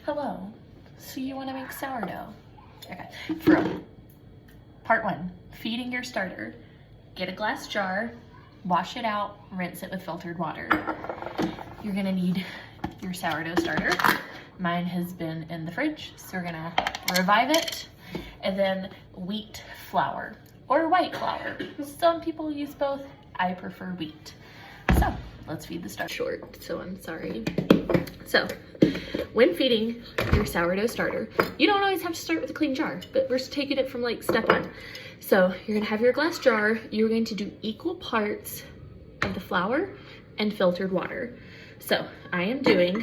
Hello. So you want to make sourdough? Okay. From part 1, feeding your starter. Get a glass jar, wash it out, rinse it with filtered water. You're gonna need your sourdough starter. Mine has been in the fridge, so we're gonna revive it. And then wheat flour or white flour. Some people use both. I prefer wheat. So let's feed the starter. Short, so I'm sorry. So when feeding your sourdough starter, you don't always have to start with a clean jar, but we're taking it from like step 1. So you're gonna have your glass jar. You're going to do equal parts of the flour and filtered water. So I am doing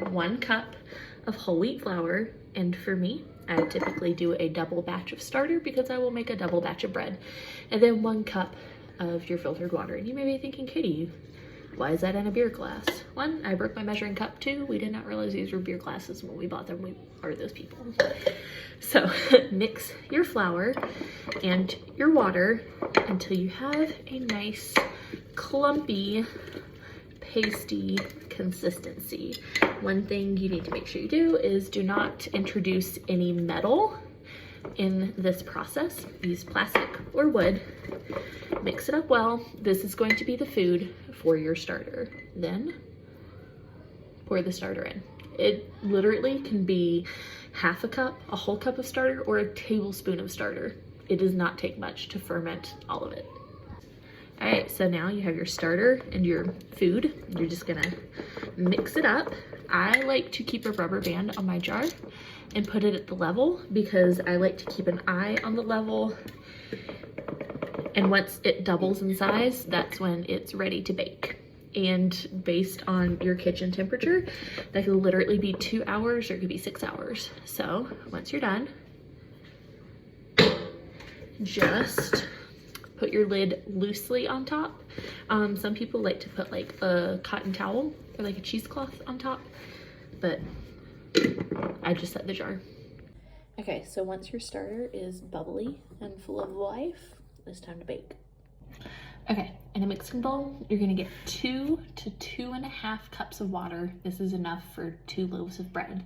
1 cup of whole wheat flour, and for me, I typically do a double batch of starter because I will make a double batch of bread. And then 1 cup of your filtered water. And you may be thinking, Katie, why is that in a beer glass? 1, I broke my measuring cup. 2, we did not realize these were beer glasses when we bought them. We are those people. So mix your flour and your water until you have a nice clumpy, pasty consistency. One thing you need to make sure you do is do not introduce any metal in this process. Use plastic or wood. Mix it up well. This is going to be the food for your starter. Then pour the starter in. It literally can be half a cup, a whole cup of starter, or a tablespoon of starter. It does not take much to ferment all of it. All right, so now you have your starter and your food. You're just gonna mix it up. I like to keep a rubber band on my jar and put it at the level because I like to keep an eye on the level. And once it doubles in size, that's when it's ready to bake. And based on your kitchen temperature, that could literally be 2 hours or it could be 6 hours. So once you're done, just put your lid loosely on top. Some people like to put like a cotton towel or like a cheesecloth on top, but I just set the jar. Okay, so once your starter is bubbly and full of life, it's time to bake. Okay, in a mixing bowl, you're gonna get 2 to 2.5 cups of water. This is enough for 2 loaves of bread.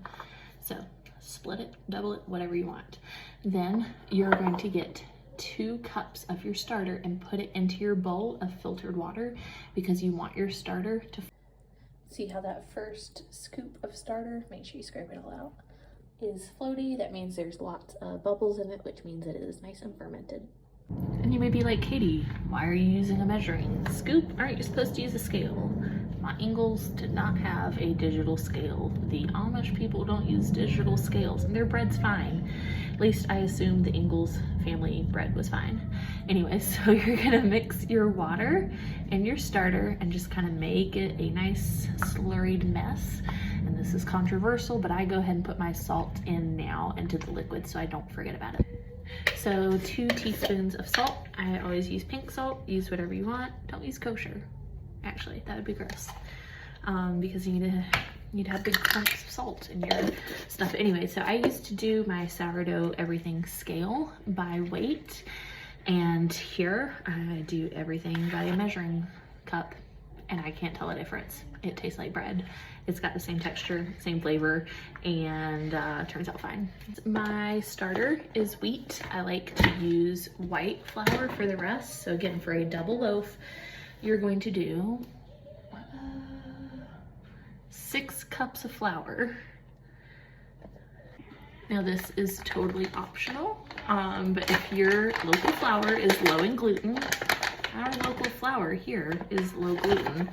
So split it, double it, whatever you want. Then you're going to get 2 cups of your starter and put it into your bowl of filtered water because you want your starter to... See how that first scoop of starter, make sure you scrape it all out, is floaty. That means there's lots of bubbles in it, which means it is nice and fermented. And you may be like, Katie, why are you using a measuring scoop? Aren't you supposed to use a scale? My Ingalls did not have a digital scale. The Amish people don't use digital scales, and their bread's fine. At least I assume the Ingalls family bread was fine. Anyway, so you're gonna mix your water and your starter and just kind of make it a nice slurried mess. And this is controversial, but I go ahead and put my salt in now into the liquid so I don't forget about it. So 2 teaspoons of salt. I always use pink salt. Use whatever you want. Don't use kosher. Actually, that would be gross. Because you need to have big clumps of salt in your stuff. Anyway, so I used to do my sourdough everything scale by weight. And here I do everything by a measuring cup. And I can't tell a difference. It tastes like bread. It's got the same texture, same flavor, and turns out fine. My starter is wheat. I like to use white flour for the rest. So again, for a double loaf, you're going to do 6 cups of flour. Now this is totally optional, but if your local flour is low in gluten, our local flour here is low gluten.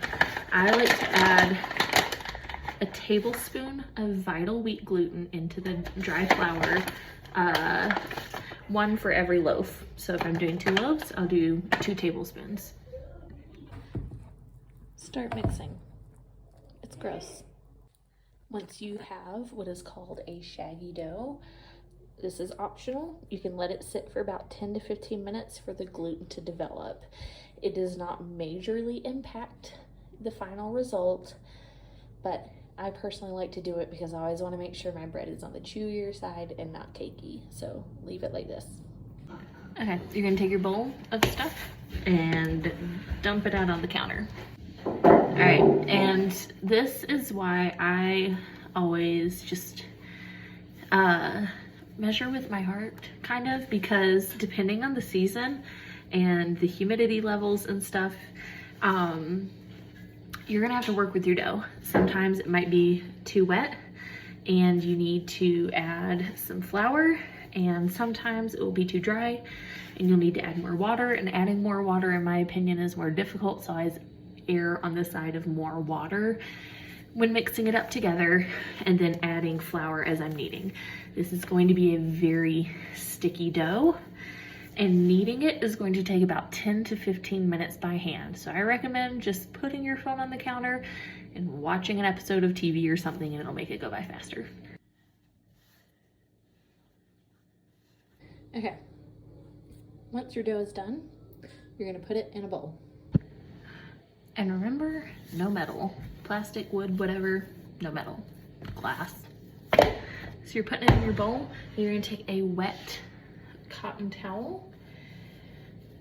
I like to add a tablespoon of vital wheat gluten into the dry flour, 1 for every loaf. So if I'm doing 2 loaves, I'll do 2 tablespoons. Start mixing. It's gross. Once you have what is called a shaggy dough, this is optional. You can let it sit for about 10 to 15 minutes for the gluten to develop. It does not majorly impact the final result, but I personally like to do it because I always want to make sure my bread is on the chewier side and not cakey. So leave it like this. Okay, you're gonna take your bowl of stuff and dump it out on the counter. All right, and this is why I always just measure with my heart, kind of, because depending on the season and the humidity levels and stuff, you're gonna have to work with your dough. Sometimes it might be too wet and you need to add some flour, and sometimes it will be too dry and you'll need to add more water, and adding more water, in my opinion, is more difficult, so I err on the side of more water when mixing it up together and then adding flour as I'm kneading. This is going to be a very sticky dough, and kneading it is going to take about 10 to 15 minutes by hand. So I recommend just putting your phone on the counter and watching an episode of TV or something, and it'll make it go by faster. Okay, once your dough is done, you're gonna put it in a bowl. And remember, no metal. Plastic, wood, whatever, no metal. Glass. So you're putting it in your bowl, and you're gonna take a wet cotton towel.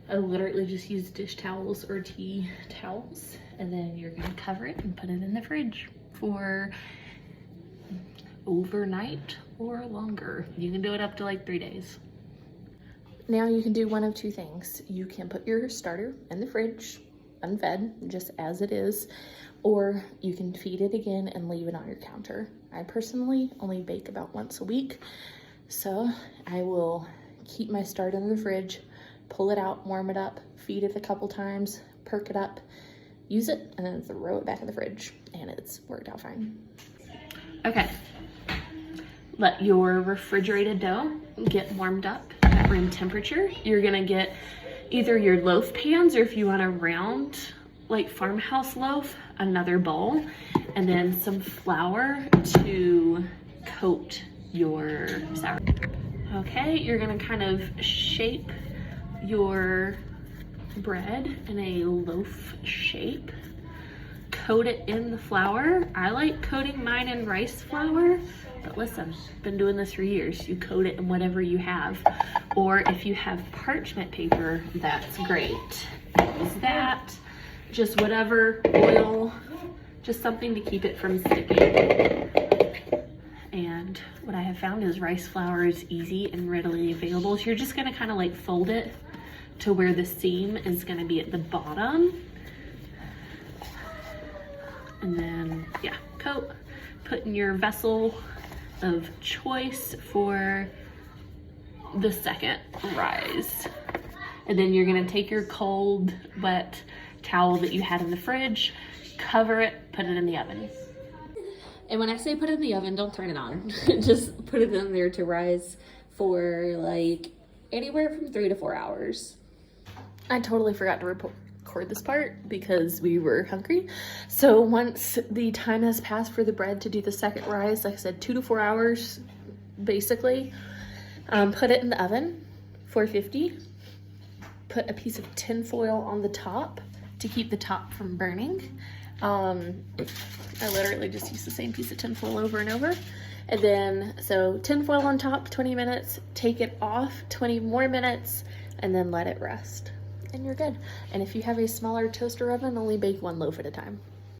I literally just use dish towels or tea towels, and then you're gonna cover it and put it in the fridge for overnight or longer. You can do it up to like 3 days. Now you can do one of two things. You can put your starter in the fridge, unfed, just as it is, or you can feed it again and leave it on your counter. I personally only bake about once a week, so I will keep my starter in the fridge, pull it out, warm it up, feed it a couple times, perk it up, use it, and then throw it back in the fridge, and it's worked out fine. Okay, let your refrigerated dough get warmed up at room temperature. You're gonna get either your loaf pans, or if you want a round, like farmhouse loaf, another bowl, and then some flour to coat your sourdough. Okay, you're gonna kind of shape your bread in a loaf shape. Coat it in the flour. I like coating mine in rice flour, but listen, been doing this for years. You coat it in whatever you have, or if you have parchment paper, that's great. Use that, just whatever, oil, just something to keep it from sticking. And what I have found is rice flour is easy and readily available. So you're just gonna kind of like fold it to where the seam is gonna be at the bottom. And then, yeah, coat, put in your vessel of choice for the second rise. And then you're gonna take your cold, wet towel that you had in the fridge, cover it, put it in the oven. And when I say put it in the oven, don't turn it on. Just put it in there to rise for like anywhere from 3 to 4 hours. I totally forgot to record this part because we were hungry. So once the time has passed for the bread to do the second rise, like I said, 2 to 4 hours, basically, put it in the oven, 450. Put a piece of tin foil on the top to keep the top from burning. I literally just use the same piece of tin foil over and over. And then, so tin foil on top, 20 minutes, take it off, 20 more minutes, and then let it rest. And you're good. And if you have a smaller toaster oven, only bake 1 loaf at a time.